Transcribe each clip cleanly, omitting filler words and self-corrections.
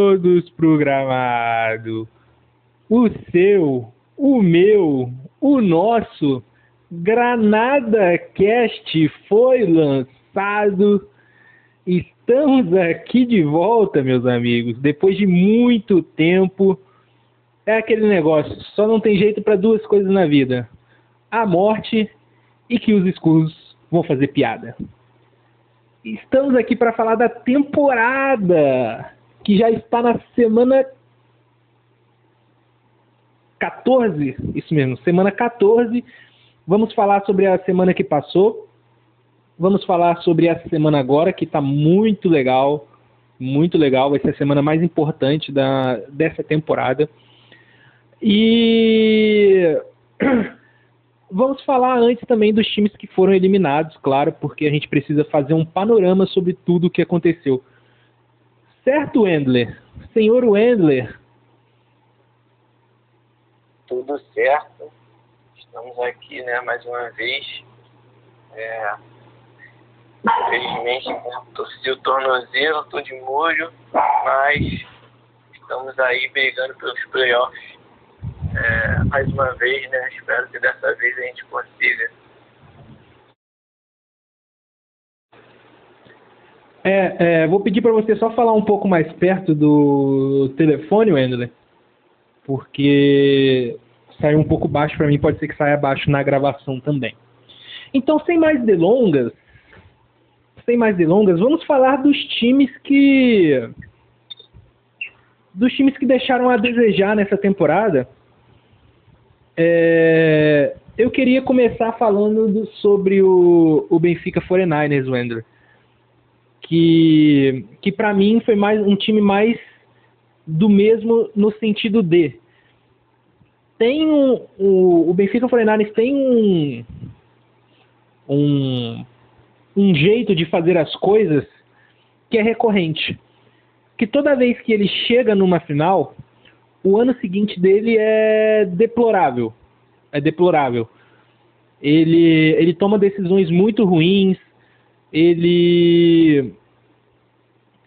todos pro gramado. O seu, o meu, o nosso Granada Cast foi lançado. Estamos aqui de volta, meus amigos, depois de muito tempo. É aquele negócio, só não tem jeito para duas coisas na vida: a morte e que os escuros vão fazer piada. Estamos aqui para falar da temporada, que já está na semana 14, isso mesmo, semana 14. Vamos falar sobre a semana que passou, vamos falar sobre essa semana agora, que está muito legal, vai ser a semana mais importante dessa temporada. E vamos falar antes também dos times que foram eliminados, claro, porque a gente precisa fazer um panorama sobre tudo o que aconteceu. Certo, Wendler? Senhor Wendler? Tudo certo. Estamos aqui, né, mais uma vez. Infelizmente, torci o tornozelo, estou de molho, mas estamos aí brigando pelos playoffs. Mais uma vez, né? Espero que dessa vez a gente consiga. Vou pedir para você só falar um pouco mais perto do telefone, Wendler, porque saiu um pouco baixo para mim, pode ser que saia baixo na gravação também. Então, sem mais delongas, vamos falar dos times que deixaram a desejar nessa temporada. Eu queria começar falando sobre o Benfica 49ers, Wendler, que para mim foi um time mais do mesmo no sentido de o Benfica 49ers tem um jeito de fazer as coisas que é recorrente, que toda vez que ele chega numa final, o ano seguinte dele é deplorável. Ele toma decisões muito ruins, ele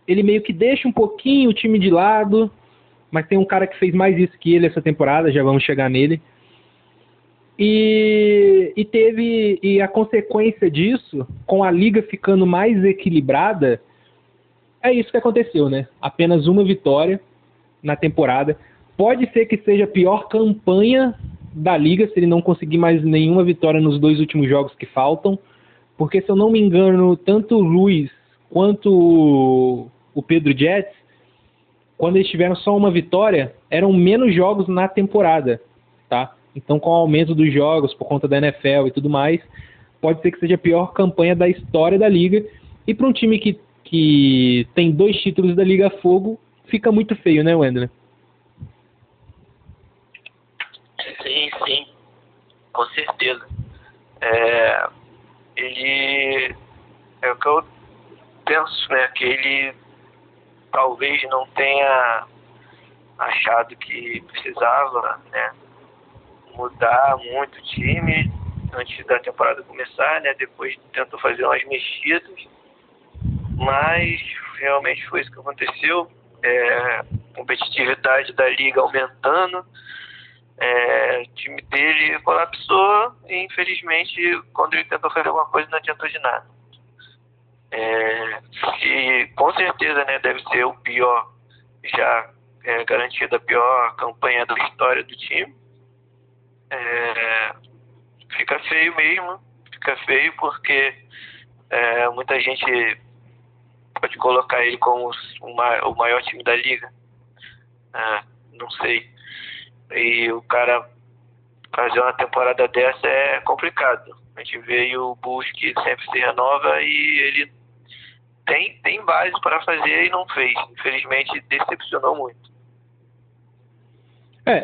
meio que deixa um pouquinho o time de lado, mas tem um cara que fez mais isso que ele essa temporada, já vamos chegar nele. E a consequência disso, com a liga ficando mais equilibrada, é isso que aconteceu, né? Apenas uma vitória na temporada. Pode ser que seja a pior campanha da liga, se ele não conseguir mais nenhuma vitória nos 2 últimos jogos que faltam, porque, se eu não me engano, tanto o Luiz quanto o Pedro Jets, quando eles tiveram só uma vitória, eram menos jogos na temporada, tá? Então, com o aumento dos jogos, por conta da NFL e tudo mais, pode ser que seja a pior campanha da história da liga, e para um time que tem 2 títulos da Liga Fogo, fica muito feio, né, Wendler? Sim, com certeza. Ele é o que eu penso, né? Que ele talvez não tenha achado que precisava, né, mudar muito o time antes da temporada começar, né? Depois tentou fazer umas mexidas, mas realmente foi isso que aconteceu. Competitividade da liga aumentando. O time dele colapsou e, infelizmente, quando ele tentou fazer alguma coisa, não adiantou de nada. E com certeza, né, deve ser o pior, já garantida a pior campanha da história do time. Fica feio mesmo, porque muita gente pode colocar ele como o maior time da liga. Não sei. E o cara fazer uma temporada dessa é complicado. A gente vê o Bulls que sempre se renova e ele tem base para fazer e não fez. Infelizmente, decepcionou muito.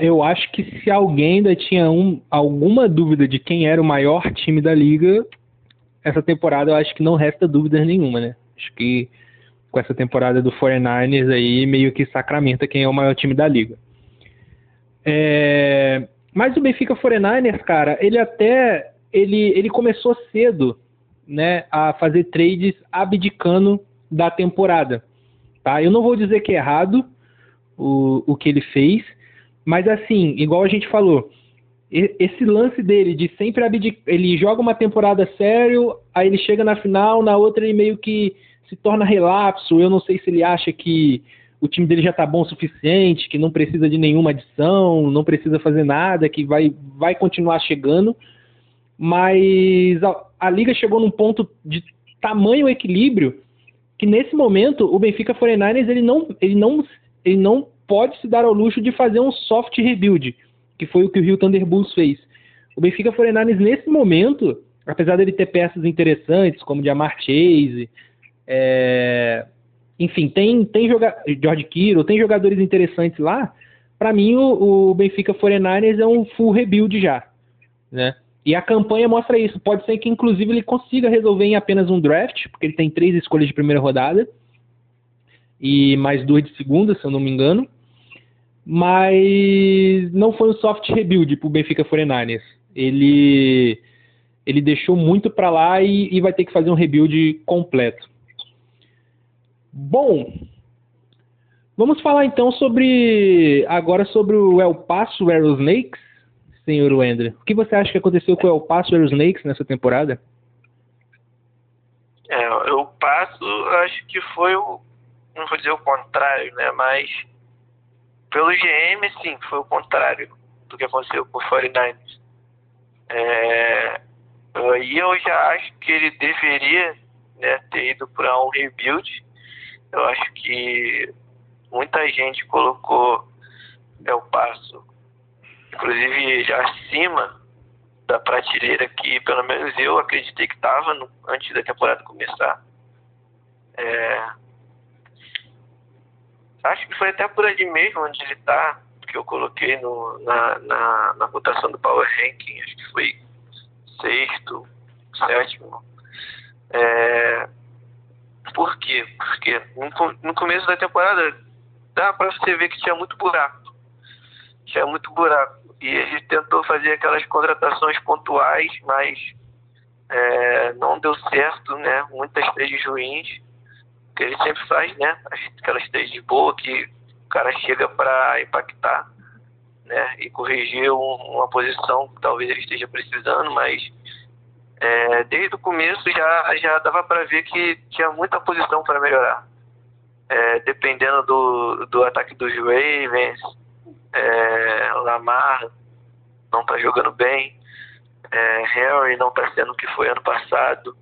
Eu acho que se alguém ainda tinha alguma dúvida de quem era o maior time da liga, essa temporada eu acho que não resta dúvida nenhuma, né? Acho que com essa temporada do 49ers aí, meio que sacramenta quem é o maior time da liga. Mas o Benfica 49ers, cara, ele começou cedo, né, a fazer trades abdicando da temporada. tá? Eu não vou dizer que é errado o que ele fez, mas assim, igual a gente falou, esse lance dele de sempre abdicar, ele joga uma temporada sério, aí ele chega na final, na outra ele meio que se torna relapso. Eu não sei se ele acha que o time dele já tá bom o suficiente, que não precisa de nenhuma adição, não precisa fazer nada, que vai continuar chegando, mas a liga chegou num ponto de tamanho equilíbrio que nesse momento o Benfica 49ers ele não pode se dar ao luxo de fazer um soft rebuild, que foi o que o Rio Thunderbulls fez. O Benfica 49ers, nesse momento, apesar dele ter peças interessantes, como Jamar Chase, enfim, tem George Kittle, tem jogadores interessantes lá. Para mim, o Benfica 49ers é um full rebuild já, né? E a campanha mostra isso. Pode ser que, inclusive, ele consiga resolver em apenas um draft, porque ele tem 3 escolhas de primeira rodada e mais 2 de segunda, se eu não me engano. Mas não foi um soft rebuild pro Benfica 49ers. Ele deixou muito para lá e vai ter que fazer um rebuild completo. Bom, vamos falar então agora sobre o El Paso Rattlesnakes, senhor Wendler. O que você acha que aconteceu com o El Paso Rattlesnakes nessa temporada? O El Paso, acho que foi não vou dizer o contrário, né, mas pelo GM, sim, foi o contrário do que aconteceu com o 49ers. Aí eu já acho que ele deveria, né, ter ido para um rebuild. Eu acho que muita gente colocou El Paso, inclusive já acima da prateleira que pelo menos eu acreditei que estava antes da temporada começar. Acho que foi até por ali mesmo onde ele está, que eu coloquei na votação do Power Ranking, acho que foi 6º, 7º. Por quê? Porque no começo da temporada dá para você ver que tinha muito buraco. E ele tentou fazer aquelas contratações pontuais, mas não deu certo, né? Muitas trades ruins, que ele sempre faz, né? Aquelas trades boas que o cara chega para impactar, né? E corrigir uma posição que talvez ele esteja precisando, mas desde o começo já dava para ver que tinha muita posição para melhorar. Dependendo do ataque dos Ravens, Lamar não está jogando bem, Henry não está sendo o que foi ano passado,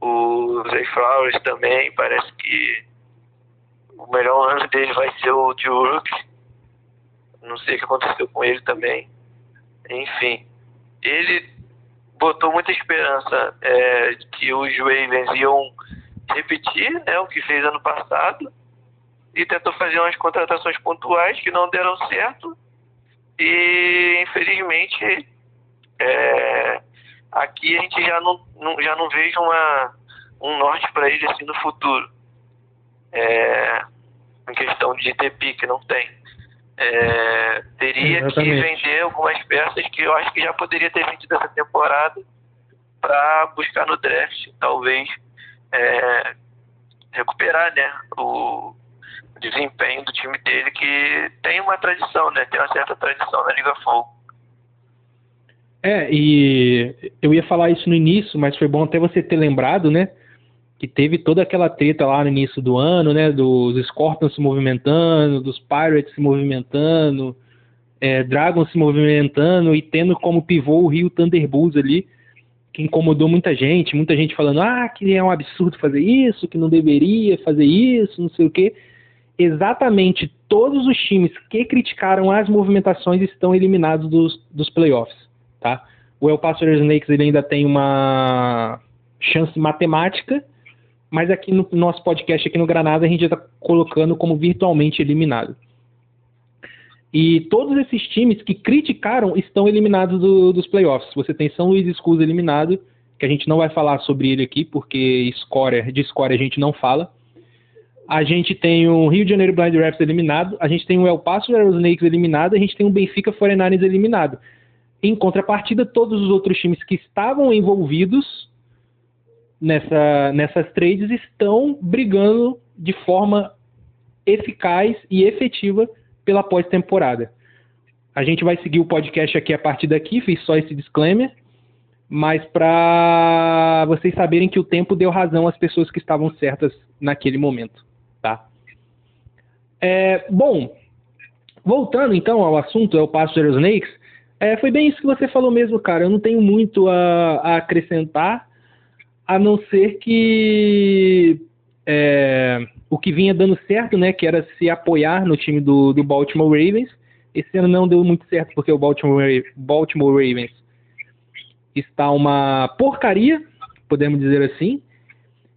o Zay Flowers também, parece que o melhor ano dele vai ser o de Uruk. Não sei o que aconteceu com ele também. Enfim, ele botou muita esperança de que os Ravens iam repetir, né, o que fez ano passado, e tentou fazer umas contratações pontuais que não deram certo. E infelizmente aqui a gente já não vejo um norte para ele assim no futuro, em questão de ter pique, não tem. Teria Exatamente. que vender algumas peças que eu acho que já poderia ter vendido essa temporada para buscar no draft, talvez recuperar, né, o desempenho do time dele, que tem uma tradição, né, tem uma certa tradição na Liga Fogo. E eu ia falar isso no início, mas foi bom até você ter lembrado, né, que teve toda aquela treta lá no início do ano, né, dos Scorpions se movimentando, dos Pirates se movimentando, Dragons se movimentando e tendo como pivô o Rio Thunderbulls ali, que incomodou muita gente falando que é um absurdo fazer isso, que não deveria fazer isso, não sei o quê. Exatamente todos os times que criticaram as movimentações estão eliminados dos playoffs, tá? O El Paso Rattlesnakes ele ainda tem uma chance matemática, mas aqui no nosso podcast aqui no Granada a gente já está colocando como virtualmente eliminado. E todos esses times que criticaram estão eliminados dos playoffs. Você tem São Luís Schools eliminado, que a gente não vai falar sobre ele aqui, porque de score a gente não fala. A gente tem o Rio de Janeiro Blind Rapids eliminado, a gente tem o El Paso Rattlesnakes eliminado, a gente tem o Benfica 49ers eliminado. Em contrapartida, todos os outros times que estavam envolvidos nessas trades estão brigando de forma eficaz e efetiva pela pós-temporada. A gente vai seguir o podcast aqui a partir daqui, fiz só esse disclaimer, mas para vocês saberem que o tempo deu razão às pessoas que estavam certas naquele momento, tá? Bom, voltando então ao assunto, ao Passo Snakes, foi bem isso que você falou mesmo, cara. Eu não tenho muito a acrescentar, a não ser que o que vinha dando certo, né, que era se apoiar no time do Baltimore Ravens. Esse ano não deu muito certo porque o Baltimore Ravens está uma porcaria, podemos dizer assim.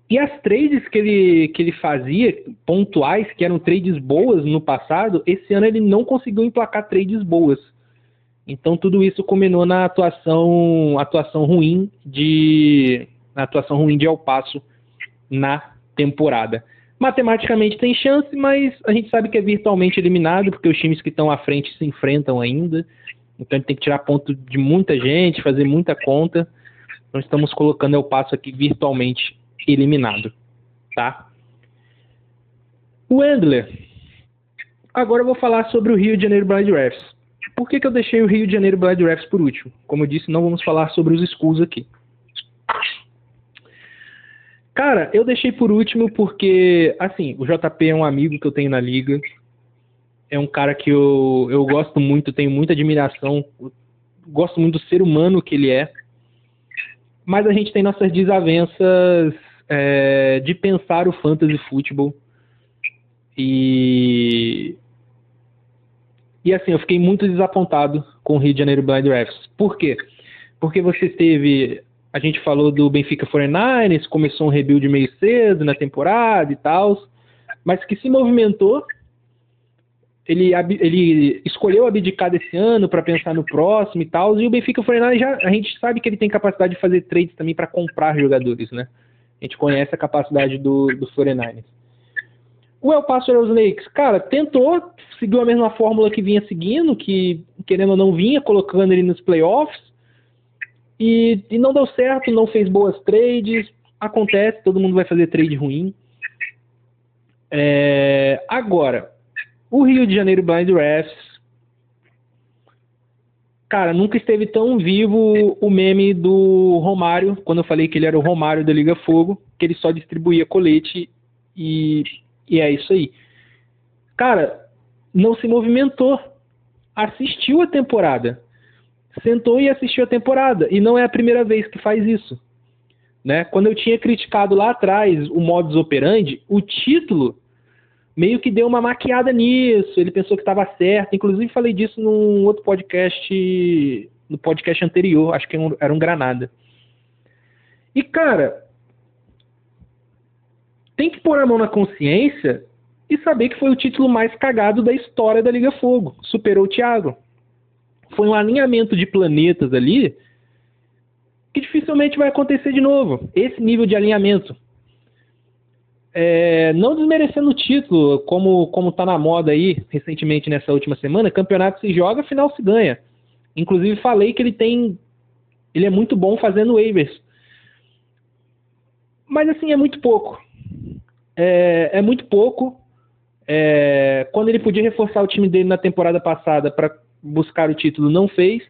E as trades que ele fazia, pontuais, que eram trades boas no passado, esse ano ele não conseguiu emplacar trades boas. Então tudo isso culminou na atuação ruim de El Paso na temporada. Matematicamente tem chance, mas a gente sabe que é virtualmente eliminado, porque os times que estão à frente se enfrentam ainda. Então ele tem que tirar ponto de muita gente, fazer muita conta. Então estamos colocando El Paso aqui virtualmente eliminado, tá? O Wendler. Agora eu vou falar sobre o Rio de Janeiro Blood Refs. Por que eu deixei o Rio de Janeiro Blood Refs por último? Como eu disse, não vamos falar sobre os Skulls aqui. Cara, eu deixei por último porque, assim, o JP é um amigo que eu tenho na liga. É um cara que eu gosto muito, tenho muita admiração. Gosto muito do ser humano que ele é. Mas a gente tem nossas desavenças de pensar o fantasy futebol. E assim, eu fiquei muito desapontado com o Rio de Janeiro Blood Refs. Por quê? Porque você teve... A gente falou do Benfica 49ers, começou um rebuild meio cedo na temporada e tal, mas que se movimentou. Ele escolheu abdicar desse ano para pensar no próximo e tal, e o Benfica 49ers, a gente sabe que ele tem capacidade de fazer trades também para comprar jogadores, né? A gente conhece a capacidade do 49ers. O El Paso Snakes, cara, tentou, seguiu a mesma fórmula que vinha seguindo, que querendo ou não vinha colocando ele nos playoffs, e não deu certo, não fez boas trades. Acontece, todo mundo vai fazer trade ruim. Agora, o Rio de Janeiro Blind Refs, cara, nunca esteve tão vivo o meme do Romário, quando eu falei que ele era o Romário da Liga Fogo, que ele só distribuía colete e é isso aí. Cara, não se movimentou, assistiu a temporada. Sentou e assistiu a temporada. E não é a primeira vez que faz isso, né? Quando eu tinha criticado lá atrás o modus operandi, o título meio que deu uma maquiada nisso. Ele pensou que estava certo. Inclusive falei disso num outro podcast, no podcast anterior. Acho que era um Granada. E, cara, tem que pôr a mão na consciência e saber que foi o título mais cagado da história da Liga Fogo. Superou o Thiago. Foi um alinhamento de planetas ali que dificilmente vai acontecer de novo. Esse nível de alinhamento. Não desmerecendo o título, como tá na moda aí, recentemente nessa última semana, campeonato se joga, final se ganha. Inclusive falei que ele é muito bom fazendo waivers. Mas assim, é muito pouco. É muito pouco. Quando ele podia reforçar o time dele na temporada passada para buscar o título, não fez.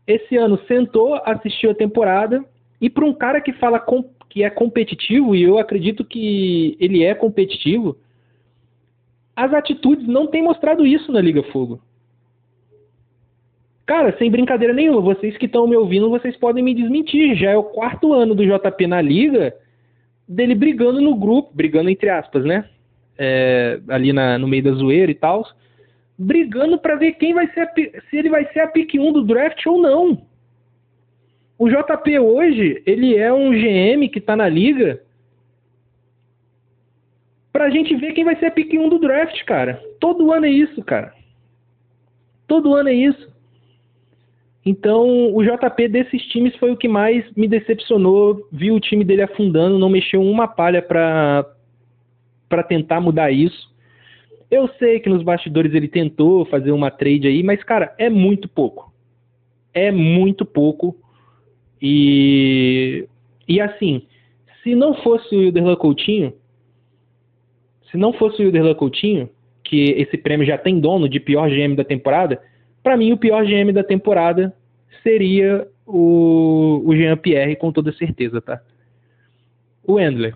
Esse ano sentou, assistiu a temporada, e para um cara que fala que é competitivo, e eu acredito que ele é competitivo, as atitudes não têm mostrado isso na Liga Fogo. Cara, sem brincadeira nenhuma, vocês que estão me ouvindo, vocês podem me desmentir. Já é o 4º ano do JP na Liga, dele brigando no grupo, brigando entre aspas, né? Ali no meio da zoeira e tal, brigando para ver quem vai ser se ele vai ser a pick 1 do draft ou não. O JP hoje, ele é um GM que tá na liga pra gente ver quem vai ser a pick 1 do draft, cara. Todo ano é isso, cara. Todo ano é isso. Então, o JP desses times foi o que mais me decepcionou. Vi o time dele afundando, não mexeu uma palha pra tentar mudar isso. Eu sei que nos bastidores ele tentou fazer uma trade aí, mas, cara, é muito pouco. É muito pouco. E assim, Se não fosse o Wilder Coutinho, que esse prêmio já tem dono de pior GM da temporada, para mim o pior GM da temporada seria o Jean-Pierre, com toda certeza, tá? O Wendler.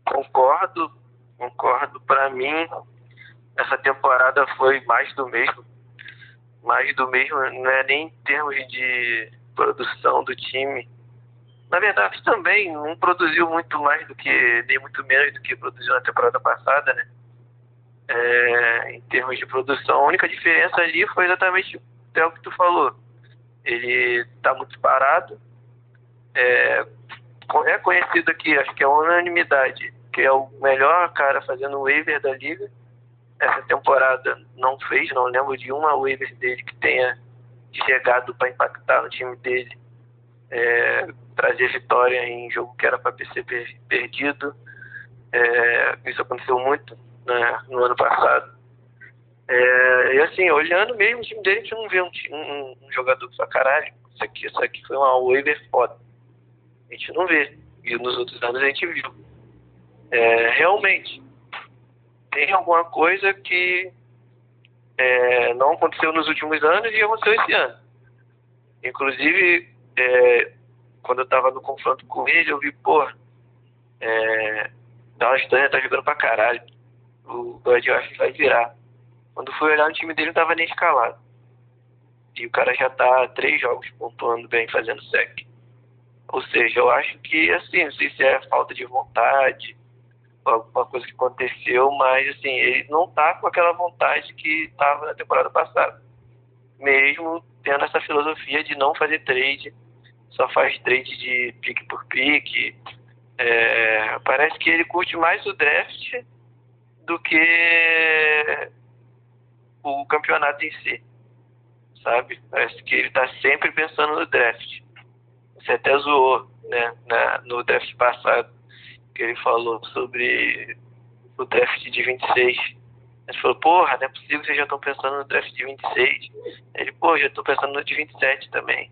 Concordo. Para mim, essa temporada foi mais do mesmo. Mais do mesmo, não é nem em termos de produção do time. Na verdade, também não produziu muito mais do que, nem muito menos do que produziu na temporada passada, né? Em termos de produção, a única diferença ali foi exatamente até o que tu falou. Ele tá muito parado. É conhecido aqui, acho que é uma unanimidade, que é o melhor cara fazendo waiver da liga. Essa temporada não lembro de uma waiver dele que tenha chegado para impactar no time dele, trazer vitória em jogo que era para ser perdido. Isso aconteceu muito, né, no ano passado. E assim, olhando mesmo o time dele, a gente não vê um jogador que fala, caralho, isso aqui foi uma waiver foda. A gente não vê. E nos outros anos a gente viu. Realmente, tem alguma coisa que não aconteceu nos últimos anos e aconteceu esse ano. Inclusive, quando eu tava no confronto com ele, eu vi, Dallas Turner tá jogando pra caralho. O Buddy, eu acho que vai virar. Quando fui olhar, o time dele não tava nem escalado. E o cara já tá há 3 jogos pontuando bem, fazendo sec. Ou seja, eu acho que, assim, não sei se é falta de vontade, alguma coisa que aconteceu, mas, assim, ele não tá com aquela vontade que tava na temporada passada. Mesmo tendo essa filosofia de não fazer trade, só faz trade de pique por pique. Parece que ele curte mais o draft do que o campeonato em si, sabe? Parece que ele tá sempre pensando no draft. Você até zoou, né, no draft passado, que ele falou sobre o draft de 26. Ele falou, porra, não é possível que vocês já estão pensando no draft de 26. Ele, já estou pensando no de 27 também.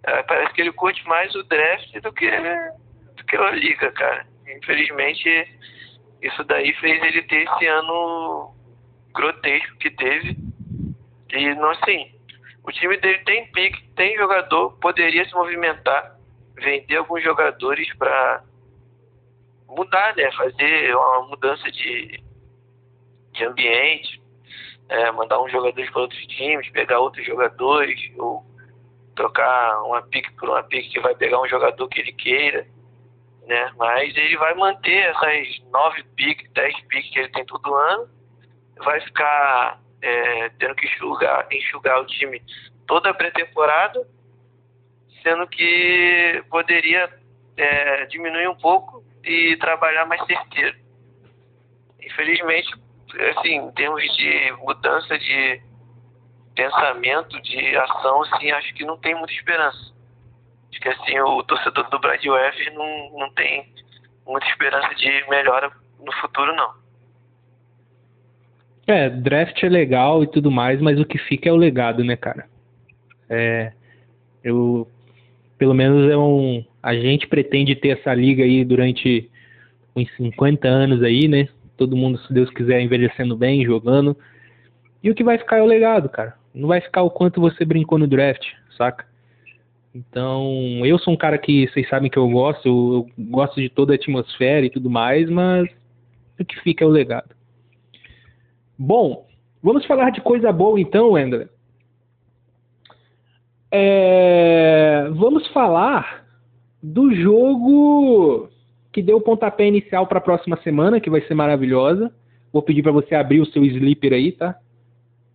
Parece que ele curte mais o draft do que a liga, cara. Infelizmente, isso daí fez ele ter esse ano grotesco que teve. E, não, assim, o time dele tem pique, tem jogador, poderia se movimentar, vender alguns jogadores para mudar, né? Fazer uma mudança de ambiente, mandar uns jogadores para outros times, pegar outros jogadores, ou trocar uma pique por uma pique que vai pegar um jogador que ele queira, né? Mas ele vai manter essas 9 piques, 10 piques que ele tem todo ano, vai ficar tendo que enxugar o time toda a pré-temporada, sendo que poderia diminuir um pouco e trabalhar mais certeiro. Infelizmente, assim, em termos de mudança de pensamento, de ação, assim, acho que não tem muita esperança. Acho que, assim, o torcedor do Brad Weff não tem muita esperança de melhora no futuro, não. Draft é legal e tudo mais, mas o que fica é o legado, né, cara? Pelo menos a gente pretende ter essa liga aí durante uns 50 anos aí, né? Todo mundo, se Deus quiser, envelhecendo bem, jogando. E o que vai ficar é o legado, cara. Não vai ficar o quanto você brincou no draft, saca? Então, eu sou um cara que vocês sabem que eu gosto de toda a atmosfera e tudo mais, mas o que fica é o legado. Bom, vamos falar de coisa boa então, Wendler. Vamos falar do jogo que deu o pontapé inicial para a próxima semana, que vai ser maravilhosa. Vou pedir para você abrir o seu sleeper aí, tá?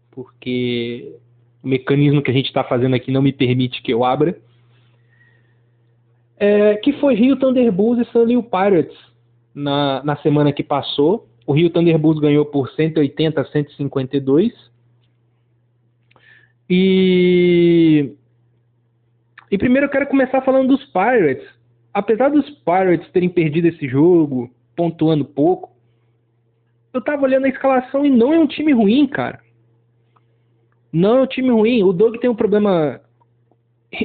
Porque o mecanismo que a gente está fazendo aqui não me permite que eu abra. Que foi Rio Thunderbulls e San Luis Pirates na semana que passou. O Rio Thunderbulls ganhou por 180 a 152. E primeiro eu quero começar falando dos Pirates. Apesar dos Pirates terem perdido esse jogo, pontuando pouco, eu tava olhando a escalação e não é um time ruim, cara. Não é um time ruim. O Doug tem um problema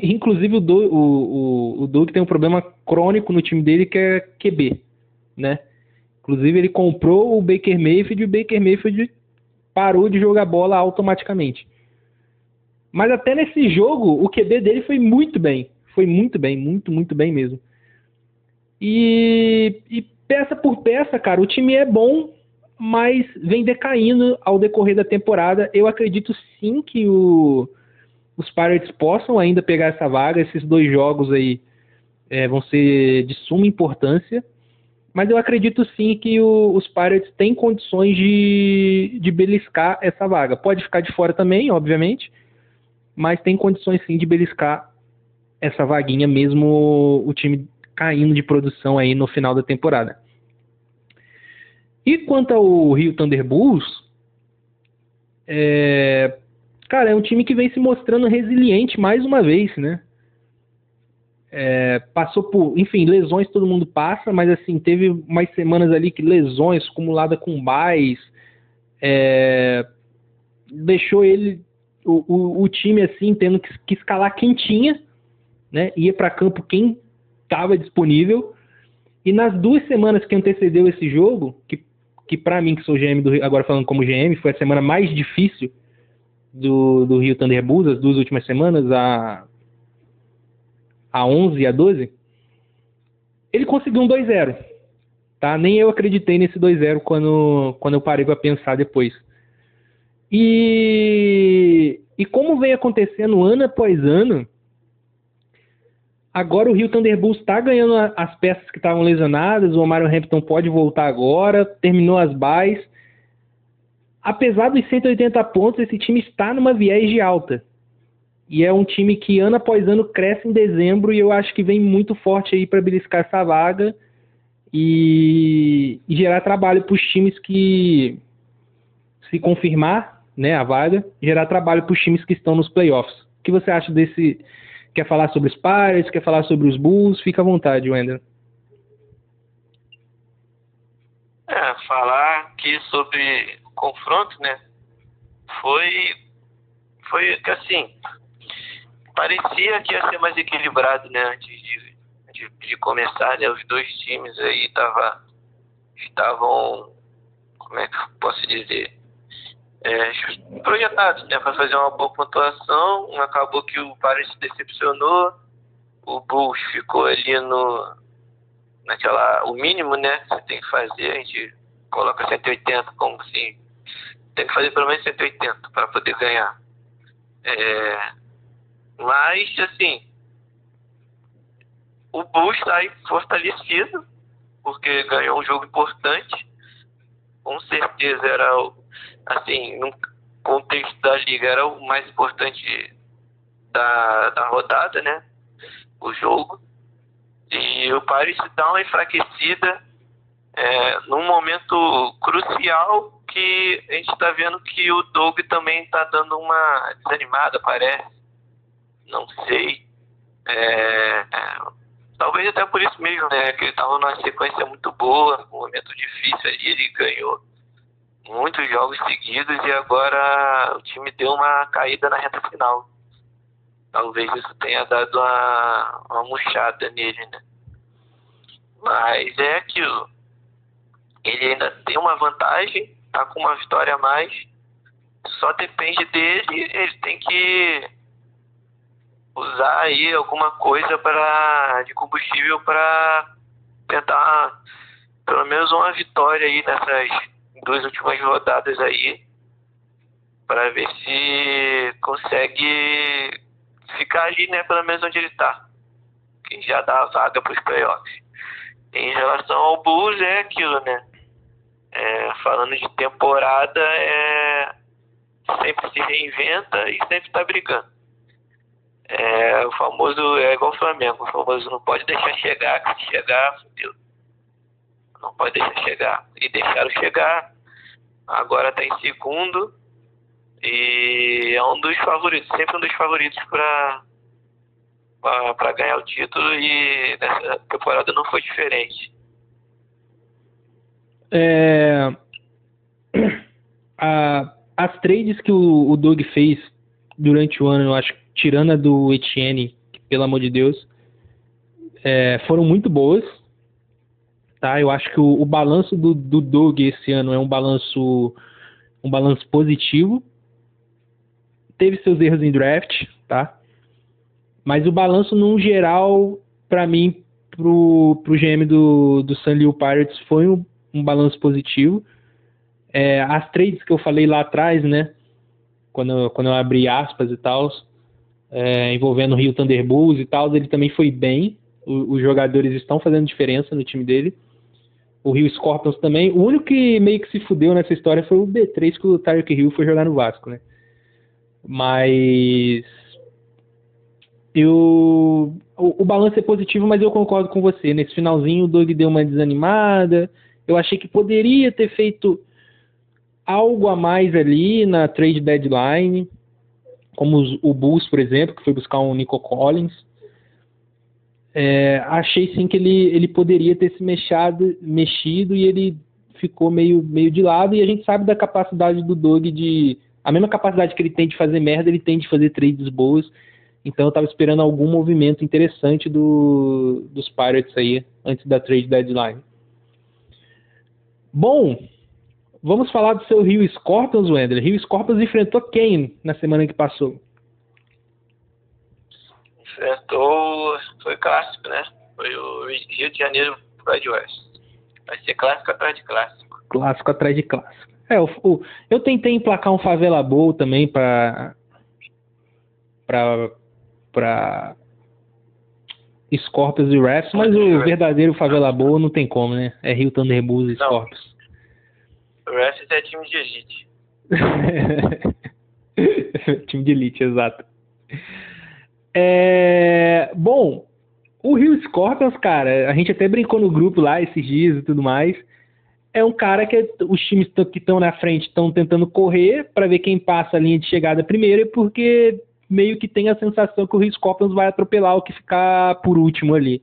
Inclusive o Doug tem um problema crônico no time dele que é QB, né? Inclusive ele comprou o Baker Mayfield e o Baker Mayfield parou de jogar bola automaticamente. Mas até nesse jogo, o QB dele foi muito bem. Foi muito bem, muito bem mesmo. E peça por peça, cara, o time é bom, mas vem decaindo ao decorrer da temporada. Eu acredito sim que os Pirates possam ainda pegar essa vaga. Esses 2 jogos aí vão ser de suma importância. Mas eu acredito sim que os Pirates têm condições de beliscar essa vaga. Pode ficar de fora também, obviamente, mas tem condições sim de beliscar essa vaguinha, mesmo o time caindo de produção aí no final da temporada. E quanto ao Rio Thunderbulls, cara, é um time que vem se mostrando resiliente mais uma vez, né? Passou por, enfim, lesões todo mundo passa, mas assim, teve umas semanas ali que lesões acumuladas com byes, deixou o time assim, tendo que escalar quem tinha, né? Ia para campo quem estava disponível. E nas 2 semanas que antecedeu esse jogo, que para mim, que sou GM do Rio, agora falando como GM, foi a semana mais difícil do Rio Thunderbulls, as 2 últimas semanas, a 11 e a 12, ele conseguiu um 2-0, tá? Nem eu acreditei nesse 2-0 quando eu parei para pensar depois. E como vem acontecendo ano após ano, agora o Rio Thunderbulls está ganhando as peças que estavam lesionadas, o Omarion Hampton pode voltar agora, terminou as byes. Apesar dos 180 pontos, esse time está numa viés de alta. E é um time que ano após ano cresce em dezembro e eu acho que vem muito forte aí para beliscar essa vaga e gerar trabalho para os times que, se confirmar, né, a vaga, gerar trabalho para os times que estão nos playoffs. O que você acha desse? Quer falar sobre os Pirates? Quer falar sobre os Bulls? Fica à vontade, Wendel. Falar aqui sobre o confronto, né? Foi que assim, parecia que ia ser mais equilibrado, né? Antes de começar, né? Os 2 times aí estavam, como é que eu posso dizer? Projetados, né, para fazer uma boa pontuação. Acabou que o Pirates se decepcionou, o Bulls ficou ali o mínimo, né, que você tem que fazer. A gente coloca 180 como assim, tem que fazer pelo menos 180 para poder ganhar. Mas assim, o Bulls está aí fortalecido porque ganhou um jogo importante. Com certeza era assim, no contexto da liga, era o mais importante da rodada, né? O jogo. E o Pirates dá uma enfraquecida num momento crucial que a gente está vendo que o Doug também está dando uma desanimada, parece. Não sei. Talvez até por isso mesmo, né? Que ele estava numa sequência muito boa, um momento difícil ali, ele ganhou muitos jogos seguidos e agora o time deu uma caída na reta final. Talvez isso tenha dado uma murchada nele, né? Mas é aquilo. Ele ainda tem uma vantagem, tá com uma vitória a mais. Só depende dele, ele tem que usar aí alguma coisa de combustível para tentar pelo menos uma vitória aí nessas 2 últimas rodadas aí, para ver se consegue ficar ali, né, pelo menos onde ele tá, que já dá a vaga para os playoffs. Em relação ao Bulls, é aquilo, né, falando de temporada, sempre se reinventa e sempre tá brigando. O famoso é igual o Flamengo, o famoso não pode deixar chegar, que se chegar, fudeu. Não pode deixar chegar. E deixaram chegar. Agora está em segundo. E é um dos favoritos. Sempre um dos favoritos para ganhar o título. E nessa temporada não foi diferente. As trades que o Doug fez durante o ano, eu acho, tirando a do Etienne, pelo amor de Deus, foram muito boas. Tá? Eu acho que o balanço do Doug esse ano é um balanço positivo. Teve seus erros em draft, tá? Mas o balanço, no geral, para mim, pro GM do San Luis Pirates, foi um balanço positivo. As trades que eu falei lá atrás, né? Quando eu abri aspas e tal, envolvendo o Rio Thunderbulls e tal, ele também foi bem. Os jogadores estão fazendo diferença no time dele. O Rio Scorpions também. O único que meio que se fudeu nessa história foi o B3, que o Tyreek Hill foi jogar no Vasco, né? Mas o balanço é positivo, mas eu concordo com você. Nesse finalzinho o Doug deu uma desanimada. Eu achei que poderia ter feito algo a mais ali na trade deadline, como o Bulls, por exemplo, que foi buscar um Nico Collins. Achei sim que ele poderia ter se mexido e ele ficou meio de lado, e a gente sabe da capacidade do Doug a mesma capacidade que ele tem de fazer merda, ele tem de fazer trades boas. Então eu estava esperando algum movimento interessante dos Pirates aí antes da trade deadline. Bom, vamos falar do seu Rio Scorpions, Wender. Rio Scorpions enfrentou quem na semana que passou? Foi clássico, né? Foi o Rio de Janeiro Pride West. Vai ser clássico atrás de clássico. Clássico atrás de clássico. Eu tentei emplacar um Favela Bowl também para Scorpions e Refs, mas o verdadeiro Favela Bowl não tem como, né? É Rio Thunderbulls e Scorpions. O Refs é time de elite. Time de elite, exato. Bom, o Rio Scorpions, cara, a gente até brincou no grupo lá esses dias e tudo mais. É um cara que os times que estão na frente estão tentando correr para ver quem passa a linha de chegada primeiro, porque meio que tem a sensação que o Rio Scorpions vai atropelar o que ficar por último ali,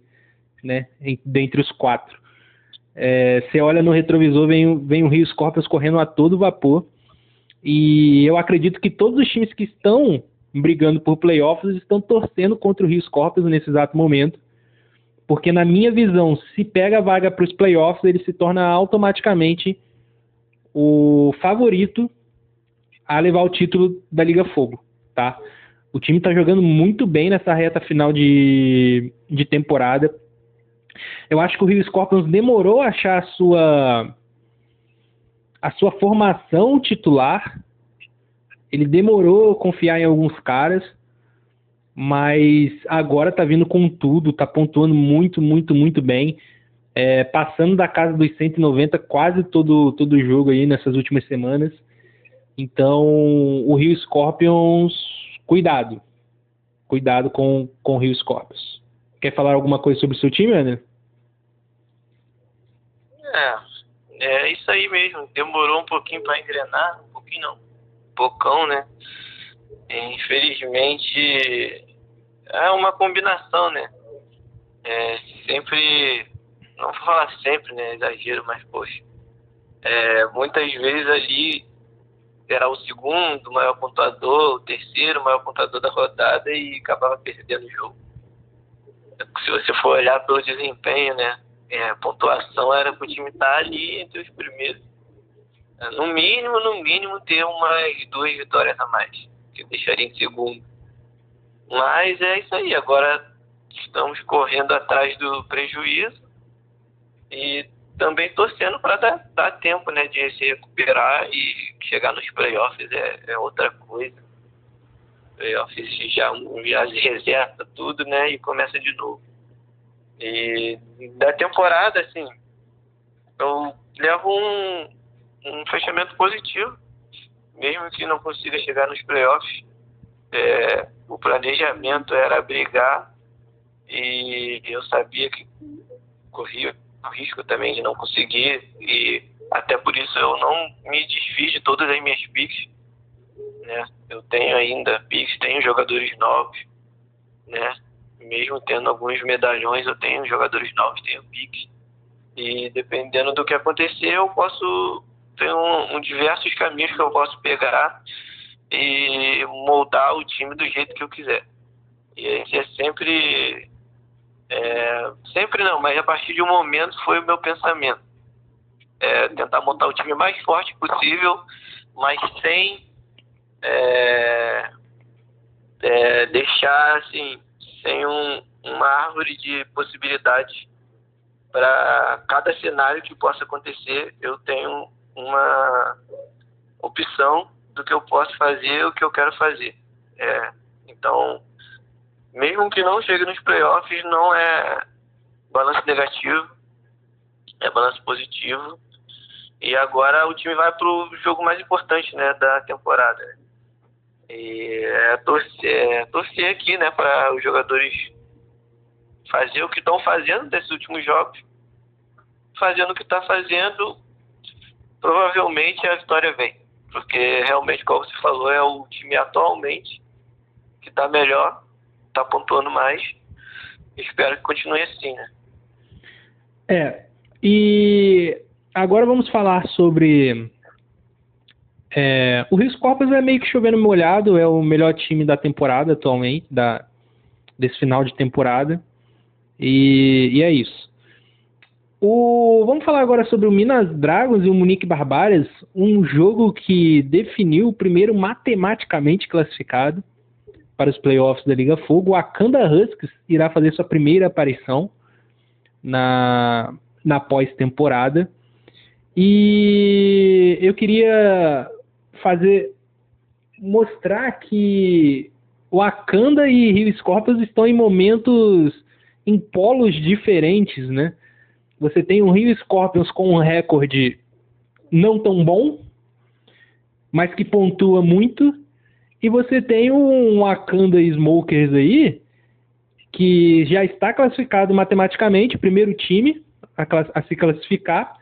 né? Dentre os quatro. Você olha no retrovisor, vem o Rio Scorpions correndo a todo vapor. E eu acredito que todos os times que estão brigando por playoffs estão torcendo contra o Rio Scorpions nesse exato momento. Porque, na minha visão, se pega a vaga para os playoffs, ele se torna automaticamente o favorito a levar o título da Liga Fogo, tá? O time está jogando muito bem nessa reta final de temporada. Eu acho que o Rio Scorpions demorou a achar a sua formação titular. Ele demorou a confiar em alguns caras, mas agora tá vindo com tudo, tá pontuando muito, muito, muito bem, passando da casa dos 190 quase todo jogo aí nessas últimas semanas. Então, o Rio Scorpions, cuidado com o Rio Scorpions. Quer falar alguma coisa sobre o seu time, André? É isso aí mesmo, demorou um pouquinho para engrenar, um pouquinho não, pocão, né? Infelizmente é uma combinação, né? Sempre, não vou falar sempre, né? Exagero, mas poxa, muitas vezes ali era o segundo maior pontuador, o terceiro maior pontuador da rodada e acabava perdendo o jogo. Se você for olhar pelo desempenho, né? A pontuação era para o time estar ali entre os primeiros. No mínimo ter umas 2 vitórias a mais, que deixaria em segundo. Mas é isso aí, agora estamos correndo atrás do prejuízo e também torcendo para dar tempo, né, de se recuperar e chegar nos playoffs é outra coisa. Playoffs já reseta tudo, né, e começa de novo. E da temporada, assim, eu levo um fechamento positivo, mesmo que não consiga chegar nos playoffs. O planejamento era brigar e eu sabia que corria o risco também de não conseguir, e até por isso eu não me desfiz de todas as minhas picks, né? Eu tenho ainda picks, tenho jogadores novos, né? Mesmo tendo alguns medalhões, eu tenho jogadores novos, tenho picks, e dependendo do que acontecer, eu posso ter diversos caminhos que eu posso pegar e moldar o time do jeito que eu quiser. E a gente é sempre não, mas a partir de um momento foi o meu pensamento. Tentar montar o time mais forte possível, mas sem deixar assim, sem uma árvore de possibilidades para cada cenário que possa acontecer. Eu tenho uma opção do que eu posso fazer, o que eu quero fazer. Então, mesmo que não chegue nos playoffs, não é balanço negativo, é balanço positivo. E agora o time vai para o jogo mais importante, né, da temporada. E torcer aqui, né, para os jogadores fazer o que estão fazendo nesses últimos jogos. Fazendo o que está fazendo, provavelmente a vitória vem. Porque realmente, como você falou, é o time atualmente que está melhor, está pontuando mais. Espero que continue assim, né? E agora vamos falar sobre... o Rio Corpus é meio que chovendo molhado, é o melhor time da temporada atualmente, desse final de temporada. E é isso. Vamos falar agora sobre o Minas Dragons e o Munique Barbárias, um jogo que definiu o primeiro matematicamente classificado para os playoffs da Liga Fogo. O Wakanda Huskies irá fazer sua primeira aparição na pós-temporada. E eu queria mostrar que o Wakanda e Rio Scorpions estão em polos diferentes, né? Você tem o Rio Scorpions com um recorde não tão bom, mas que pontua muito, e você tem um Wakanda Smokers aí, que já está classificado matematicamente, primeiro time a se classificar,